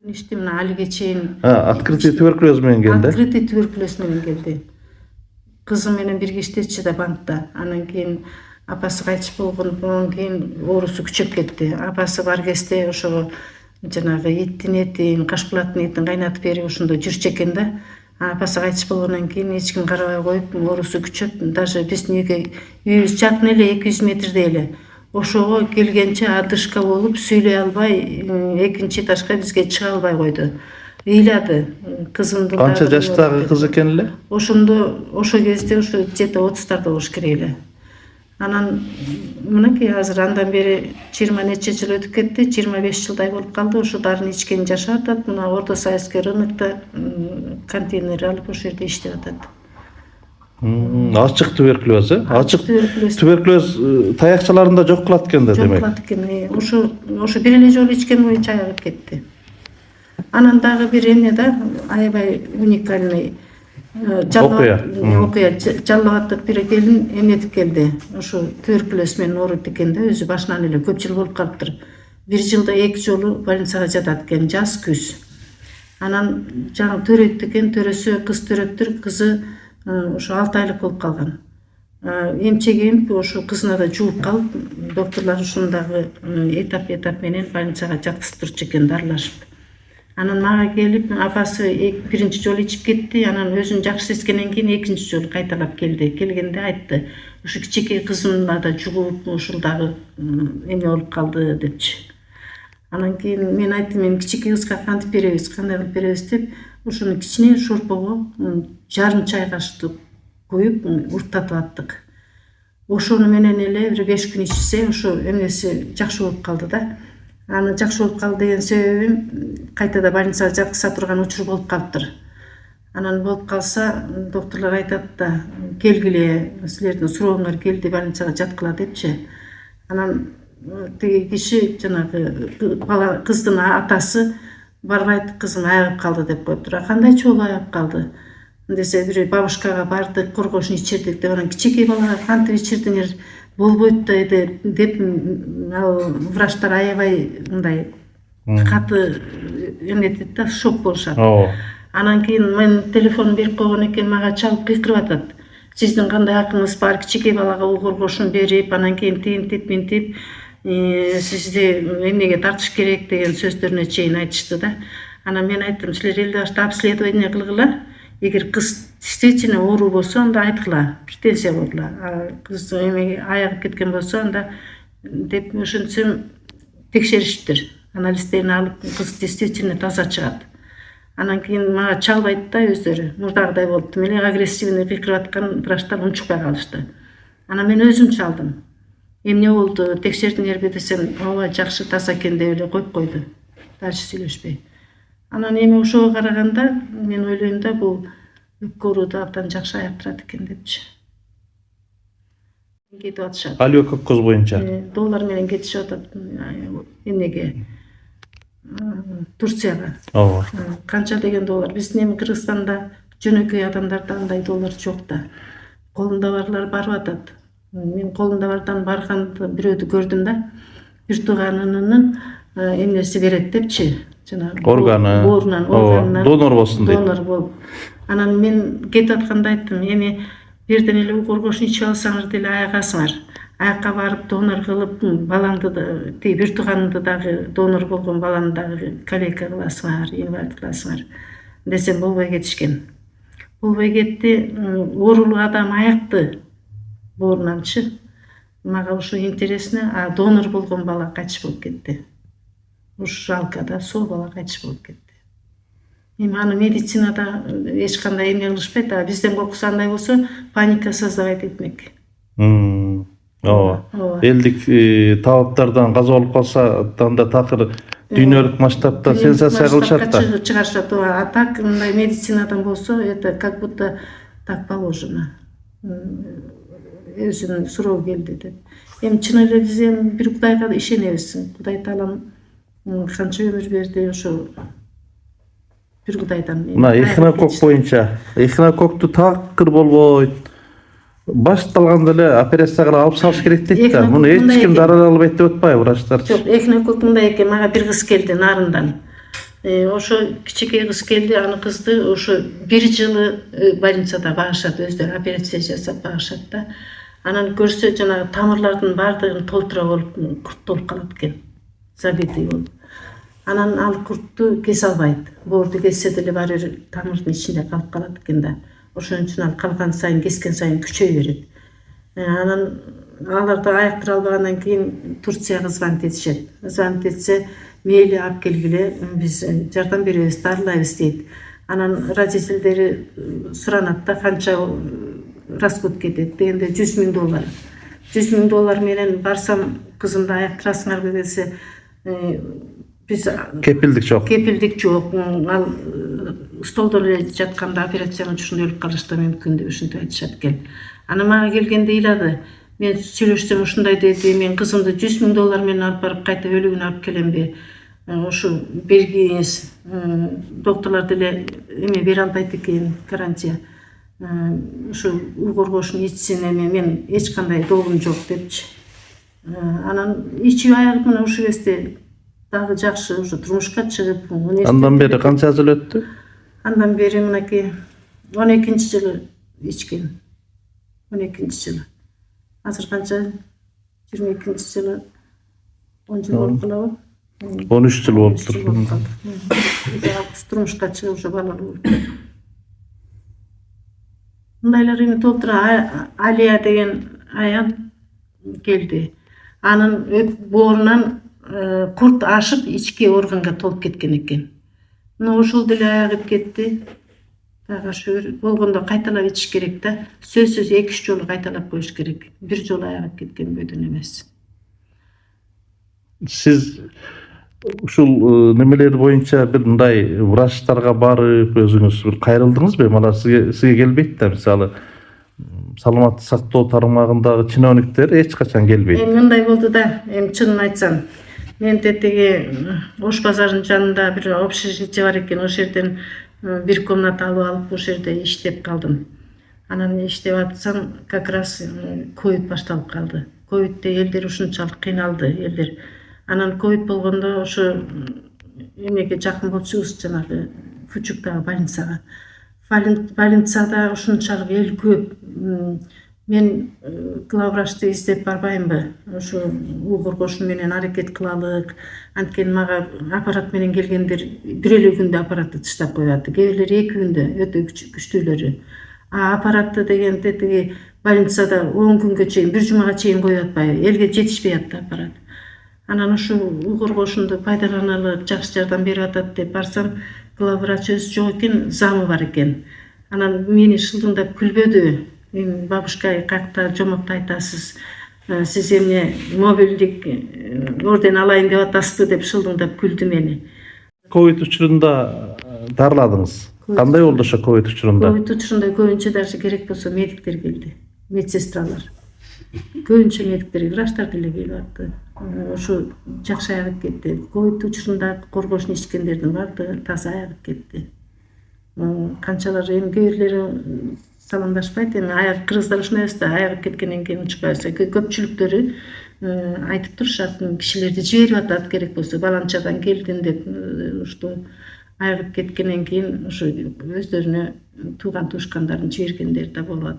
İşte mına Ali'ge çeyin. Открытый tüberküloz menен geldi. Открытый tüberküloz menен geldi. Kızım менен birge иштечи да bankta. Andan keyin apası kayçıp bolgun, bundan keyin oorusu küçüp ketti. Apası бар кезде ошо жанагы эттин, кашкылаттын этин кайнатып берип ошондо жүрчү экен да. Апасы кайтыш болгондон кийин эч ким карабай коюп, оорусу күчөп, даже биздин үйүбүз жакын эле 200 метрде эле. Ошого келгенче адышка болуп сүйлөй албай, экинчи этажга бизге чыга албай койду. Ыйлады. Кызымды Канча жаштагы кыз экен эле? Ошо кезде ошо где-то 30-тарда болуш керек эле. Анан мынакей азыр андан бери 20 нече жыл өтүп кетти, 25 жылдай болуп калды. Ошо дарын ичкен жашап атат. Мына Орто Советский рынокто контейнер алып ошо жерде иштеп атат. Ачык туберкулез, ачык туберкулез таякчаларында жок кылат экен да демек. Жок кылат экен. Ошо бир эле жолу ичкен боюнча айыгып кетти. Анан дагы бир эне да аябай уникальный окуя Жалал-Абадтык бир келин эметип келди. Ошо туберкулез менен ооруйт экен да, өзү башынан эле көп жыл болуп калыптыр. Бир жылда 2 жолу больницага жатат экен, жаз күз. Анан жаңы төрөйт экен, төрөсө кыз төрөттүр, кызы ошо 6 айлык болуп калган. Эмчеге эмип ошо кызына да жууп калып, докторлор ушундагы этап менен больницага жаткызып экен дарылашып. Анан мага келип, апасы биринчи жолу ичип кетти, анан өзүн жакшы сезгенден кийин экинчи жолу кайталап келди. Келгенде айтты, ушу кичинекей кызымда да жугуп, ушул дагы эме болуп калды депчи. Анан кийин мен айттым, мен кичинекей кызга кантип беребиз, кандай кылып беребиз деп, ошону кичине шорпого жарым чай кашык коюп урттатып аттык. Ошону менен эле бир 5 күн ичсе, ошо эмеси жакшы болуп калды да. Аны жакшы болуп калды деген себебим кайтада больницага жаткыза турган учур болуп калыптыр. Анан болуп калса, докторлор айтат да, келгиле, силердин сурооңор келди, больницага жаткыла депчи. Анан тиги киши жанагы кыздын атасы барбайт, кызым айыгып калды деп коюптур. Кандай чоолу айыгып калды десе, бир бабушкага бардык, коргошун ичирдик деп, анан кичинекей балага кантип ичирдиңер, болбойт да деп, ал врачтар аябай мындай каты эметет да, шок болушат. Анан кийин мен телефон берип койгон экен, мага чалып кыйкырып атат. Сиздин кандай акыңыз бар, кичинекей балага коргошун берип, анан кийин тинтип, минтип, сизди эмнеге тартыш керек деген сөздөрүнө чейин айтышты да. Анан мен айттым, силер элди башта обследование кылгыла. Эгер кыз действительно оору болсо, анда айткыла, претензия койгула. Кыз эмеге айыгып кеткен болсо, анда деп ошентсем текшериштир. Анализдерин алып, кыз действительно таза чыгат. Анан кийин мага чалбайт да өздөрү. Мурдагыдай болупту. Эле агрессивный кыйкырып аткан врачтар унчукпай калышты. Анан мен өзүм чалдым. Эмне болду, текшердиңерби десем, ооба жакшы таза экен деп эле коюп койду. Дальше сүйлөшпөй. Анан эми ошого караганда мен ойлойм да, бул өпкө ооруду абдан жакшы аяктырат экен депчи. Кетип атышат. Алиококкоз боюнча. Доллар менен кетишип атат эмнеге? Турцияга. Ооба. Канча деген доллар? Биздин эми Кыргызстанда жөнөкөй адамдарда андай доллар жок да. Колунда барлар барып атат. Мен колунда бардан барганды бирөөдү көрдүм да. Бир тууганынын эмнеси берет депчи. Органы, донор болсун дейт. Донор болуп. Анан мен кетип атканда айттым, эми бирден эле коргошун ичип алсаңар деле аягасыңар. Аякка барып донор кылып, балаңды тиги бир тууганыңды дагы донор болгон баланы дагы калека кыласыңар, инвалид кыласыңар десем болбой кетишкен. Болбой кетти. Оорулуу адам аякты боорунанчы. Мага ушу интересно, а донор болгон бала кайтыш болуп кетти. Уш жалкада сол бала кайтыш болуп кетти. Эми аны медицинада эч кандай эме кылышпайт, а бизден корксо андай болсо паника создавать этмек. Ооба. Элдик табаптардан каза болуп калса, анда такыр дүйнөлүк масштабта сенсация кылышат да. Чыгарышат. А так мындай медицинадан болсо, это как будто так положено. Өзүнүн суроо келди деп. Эми чын эле биз эми бир Кудайга ишенебиз. Кудай таалам канча өмүр берди, ошо бир Кудайдан. Мына эхинокок боюнча, эхиноkoktу такыр болбойт. Башталганда эле операция кылып алып салыш керек дейт да. Муну эч ким дарылай албайт деп атпайбы врачтар? Жок, эхинокок мындай экен, мага бир кыз келди Нарындан. Ошо кичике кыз келди, аны кызды ошо 1 жылы больницада багышат, өздөрү операция жасап багышат да. Анан көрсө жанагы тамырлардын баардыгын толтура болуп курт болуп калат экен, забитый болуп. Анан ал куртту кесе албайт. Боорду кессе деле баары бир тамырдын ичинде калып калат экен да. Ошон үчүн ал калган сайын, кескен сайын күчөй берет. Анан аларды аяктыра албагандан кийин Турцияга звонить этишет. Звонить этсе, мейли алып келгиле, биз жардам беребиз, дарылайбыз дейт. Анан родительдери суранат да, канча расход кетет дегенде $100,000. $100,000 менен барсам, кызымды аяктырасыңарбы десе, биз Кепилдик жок. Кепилдик жок. Ал столдо эле жатканда операцияга ушундай өлүп калышы да мүмкүн деп ушинтип айтышат экен. Аны мага келгенде ыйлады. Мен сүйлөшсөм ушундай деди, мен кызымды $100,000 менен алып барып кайта өлүгүн алып келемби? Ушу бергиңиз. Докторлор деле эме бере албайт экен, гарантия. Ушу уу коргошун ичсин, мен эч кандай долгум жок депчи. Анан ичип аягып мына ушу кезде дагы жакшы ушу турмушка чыгып, Андан бери канча жыл өттү? Андан бери мынакей 12-жылы ичкен. 12-жылы. Азыр канча? 22-жылы 10 жыл болуп калабы? 13 жыл болуптур. Турмушка чыгып ушу балалар болуп. Мындайлар эми толтура Алия деген аял келди. Анын боорунан курт ашып ички органга толуп кеткен экен. Ошол деле аягып кетти. Дагы ошо болгондо кайталап ичиш керек да. Сөзсүз 2-3 жолу кайталап коюш керек. Бир жолу аягып кеткен бөдөн эмес. Сиз ушул немелер боюнча бир мындай врачтарга барып өзүңүз бир кайрылдыңызбы? Мана сизге келбейт да, мисалы саламаттык сактоо тармагындагы чиновниктер эч качан келбейт. Мындай болду да, чынын айтсам. Мен тетиги Ош базарынын жанында бир общежитие бар экен, ошол жерден бир комната алып, ошол жерде иштеп калдым. Анан иштеп атсам, как раз ковид башталып калды. Ковидте элдер ушунчалык кыйналды, элдер. Анан ковид болгондо ошо эмеге жакын болчубуз, жанагы Фучуктагы больницага. Больницада ушунчалык эл көп. Мен главврачты издеп барбаймбы? Ошо уу коргошуу менен аракет кылалык. Анткени мага аппарат менен келгендер бир эле күндө аппаратты таштап коёт. Кээ бирлери 2 күндө, өтө күчтүүлөрү. Аппаратты деген тетиги больницада 10 күнгө чейин, бир жумага чейин коюп атпайбы? Элге жетишпей атты аппарат. Анан ушу уу коргошунду пайдаланылып, жакшы жардам берип атат деп барсам, главврач өзү жок экен, замы бар экен. Анан мени шылдыңдап күлбөдү. Бабушка какта жомокто айтасыз, сиз эмне мобилдик орден алайын деп атасызбы деп шылдыңдап күлдү мени. Ковид учурунда дарыладыңыз. Кандай болду ошо ковид учурунда? Ковид учурунда көбүнчө даже керек болсо медиктер келди, медсестралар. Көбүнчө медиктер, врачтар деле келип атты. Ошо жакшы аягып кетти. Ковид учурунда коргошун ичкендердин баардыгы таза аягып кетти. Канчалар эми кээ бирлери саламдашпайт, эми аяк кыргыздар ушундай эмес да, аягып кеткенден кийин учпайбыз. Көпчүлүктөрү айтып турушат, кишилерди жиберип атат, керек болсо баланчадан келдим деп, ушту аягып кеткенден кийин ушу өздөрүнө тууган туушкандарын жибергендер да болот.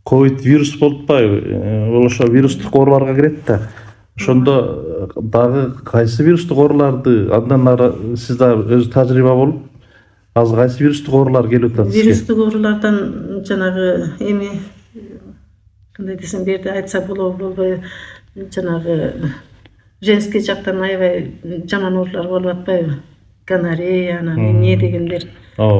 Ковид вирус болуп атпайбы? Ол ошо вирустук ооруларга кирет да. Ошондо дагы кайсы вирустук ооруларды, андан ары сиз да өз тажрыйба болуп, азыр кайсы вирустук оорулар келип атат сизге? Вирустук оорулардан жанагы эми кандай десем, берди айтса болобу болбойбу, жанагы женский жактан аябай жаман оорулар болуп атпайбы? Гонорея, анан эмне дегендер,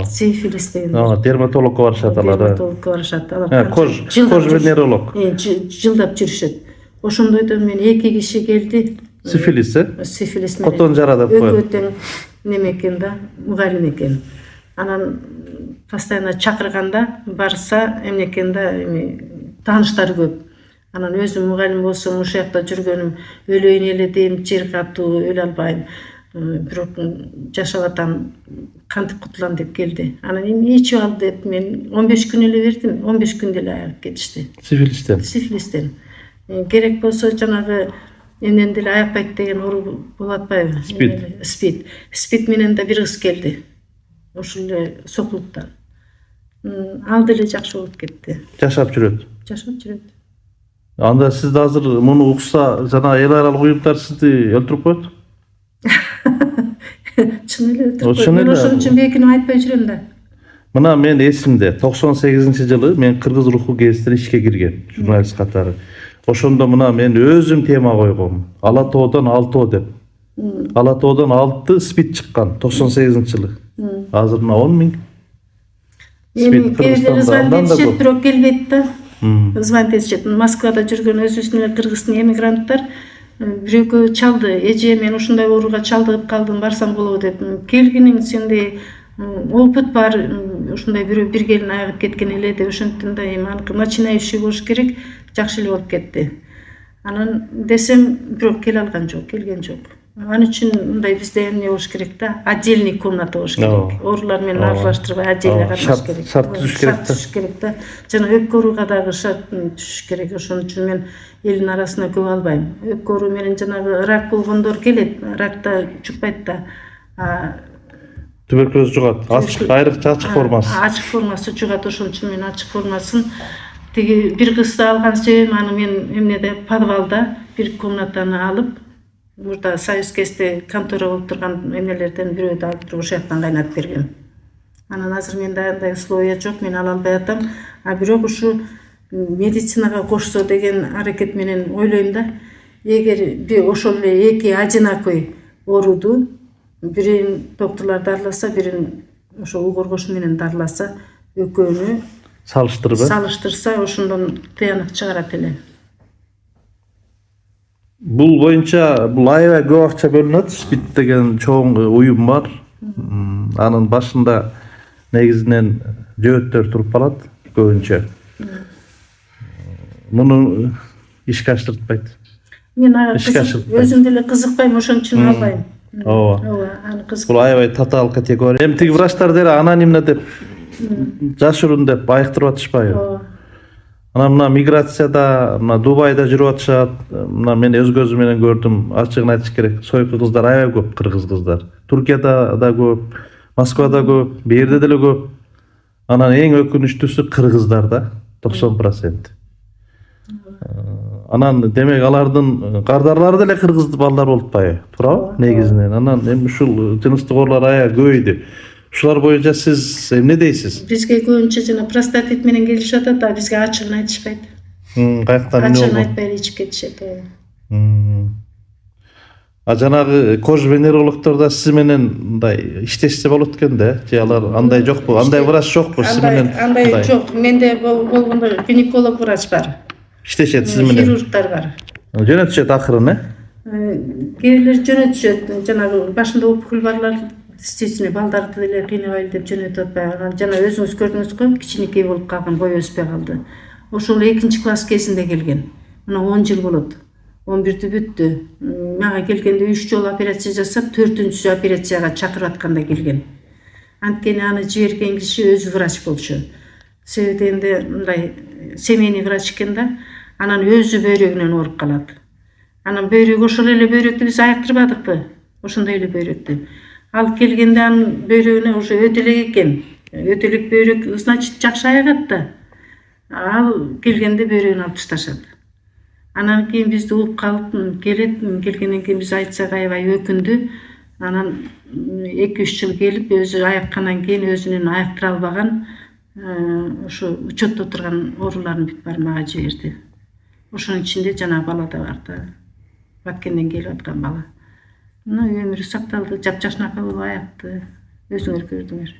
сифилис дегендер. Дерматологко барышат алар. Дерматологко барышат. Кожвенеролог. Жылдап жүрүшөт. Ошондойдон мен 2 киши келди. Сифилис, Сифилис менен. Котон жара деп коет. Өтө тең неме экен да, мугалим экен. Анан постоянно чакырганда барса эмне экен да, эми тааныштары көп. Анан өзүм мугалим болсом, ошол жакта жүргөнүм, өлөйүн эле дейм, жер катуу, өлө албайм. Бирок жашап атам, кантип кутулам деп келди. Анан эми ичип ал деп мен 15 күн эле бердим, 15 күндө эле аягып кетишти. Сифилистен. Сифилистен. Керек болсо жанагы Эмнен деле аякпайт деген оору болуп атпайбы? Спид. Спид менен да бир кыз келди. Ошол эле Сокулуктан. Ал деле жакшы болуп кетти. Жашап жүрөт. Анда сиз азыр муну укса, жана эл аралык уюмдар сизди өлтүрүп коет? Чын эле өлтүрүп коет. Мен ошон үчүн бекинип айтпай жүрөм да. Мына мен эсимде 98-жылы мен Кыргыз руху гезитине ишке кирген журналист катары. Ошондо мына мен өзүм тема койгом. Ала тоодон Алтоо деп. Ала тоодон 6 спид чыккан 98-жылы. Азыр мына 10 000. Эми кээде звонить этишет, бирок келбейт да. Звонить этишет. Москвада жүргөн өзүбүздүн эле кыргыздын эмигранттар бирөөгө чалды. Эже, мен ушундай ооруга чалдыгып калдым, барсам болобу деп. Келгиниң сенде опыт бар, ушундай бирөө бир келин айыгып кеткен эле деп ошентип да эми аныкы начинающий болуш керек, жакшы эле болуп кетти. Анан десем, бирок келген жок. Ал үчүн мындай бизде эмне болуш керек да, отдельный комната болуш керек. Оорулар менен аралаштырбай отдельно кармаш керек. Шарт түзүш керек да. Жана өпкө ооруга дагы шарт түзүш керек. Ошон үчүн мен элдин арасына көп албайм. Өпкө оору менен жанагы рак болгондор келет, ракта чукпайт да. Туберкулез жугат. Айрыкча ачык формасы. Ачык формасы жугат, ошон үчүн мен ачык формасын тиги бир кызды алган себебим, аны мен эмнеде подвалда бир комнатаны алып, мурда Союз КСТ контора болуп турган эмнелерден бирөөдү алып туруп ошол жактан кайнатып бергем. Анан азыр менде андай условия жок, мен ала албай атам. Бирок ушу медицинага кошсо деген аракет менен ойлойм да. Эгер ошол эле эки одинаковый ооруду бирин докторлор дарыласа, бирин ошо у коргош менен дарыласа, экөөнү салыштырса, ошондон тыянак чыгарат эле. Бул боюнча бул аябай көп акча бөлүнөт. Спид деген чоң уюм бар. Анын башында негизинен жөөттөр туруп калат көбүнчө. Муну ишке ашыртпайт. Мен өзүм деле кызыкпайм, ошон үчүн албайм. Ооба. Бул аябай татаал категория. Эми тиги врачтар деле анонимно деп, жашыруун деп айыктырып атышпайбы? Анан мына миграцияда, мына Дубайда жүрүп атышат. Мына мен өз көзүм менен көрдүм. Ачыгын айтыш керек, сойку кыздар аябай көп, кыргыз кыздар. Туркияда да көп, Москвада көп, бу жерде деле көп. Анан эң өкүнүчтүүсү кыргыздар да, 90%. Анан демек алардын кардарлары деле кыргыз балдар болуп атпайбы? Туурабы? Негизинен. Анан эми ушул жыныстык оорулар аябай көбөйдү. Ушулар боюнча сиз эмне дейсиз? Бизге көбүнчө жана простатит менен келишип атат, а бизге ачыгын айтышпайт. Каяктан эмне болду? Ачыгын айтпай ичип кетишет. Жанагы кожвенерологдор да сиз менен мындай иштешсе болот экен да, же алар андай жокпу? Андай врач жокпу сиз менен? Андай жок. Менде болгондо гинеколог врач бар. Иштешет сиз менен? Хирургдар бар. Жөнөтүшөт акырын, Кээделер жөнөтүшөт. Жанагы башында опухоль барлар действительно балдарды деле кыйнабайлы деп жөнөтүп атпайбы. Жана өзүңүз көрдүңүзгө, кичинекей болуп калган, бою өспөй калды. Ошол 2-класс кезинде келген. Мына 10 жыл болот. 11-ті бүттү. Мага келгенде 3 жолу операция жасап, 4-сү операцияга чакырып атканда келген. Анткени аны жиберген киши өзү врач болчу. Себеби дегенде мындай семейный врач экен да, анан өзү бөйрөгүнөн ооруп калат. Анан бөйрөк ошол эле бөйрөктү биз айыктырбадыкпы? Ошондой эле бөйрөктү. Ал келгенде анын бөйрөгүнө уже өтөлөк экен. Өтөлөк бөйрөк, значит, жакшы айыгат да. Ал келгенде бөйрөгүн алып ташташат. Анан кийин бизди угуп калып келгенден кийин биз айтсак аябай өкүндү. Анан 2-3 жыл келип өзү айыккандан кийин өзүнүн айыктыра албаган ошо учетто турган ооруларын бүт бармага жиберди. Ошонун ичинде жана бала да бар да. Баткенден келип аткан бала. Өмүрү сакталды, жапжашнака болуп аякты. Өзүңөр көрдүңөр.